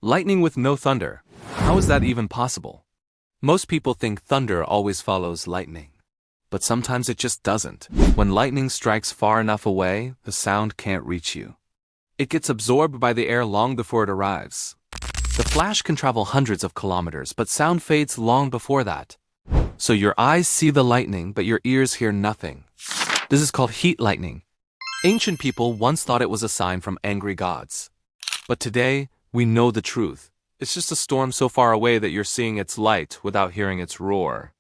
Lightning with no thunder. How is that even possible? Most people think thunder always follows lightning. But sometimes it just doesn't. When lightning strikes far enough away, the sound can't reach you. It gets absorbed by the air long before it arrives. The flash can travel hundreds of kilometers, but sound fades long before that. So your eyes see the lightning, but your ears hear nothing. This is called heat lightning. Ancient people once thought it was a sign from angry gods. But today, we know the truth. It's just a storm so far away that you're seeing its light without hearing its roar.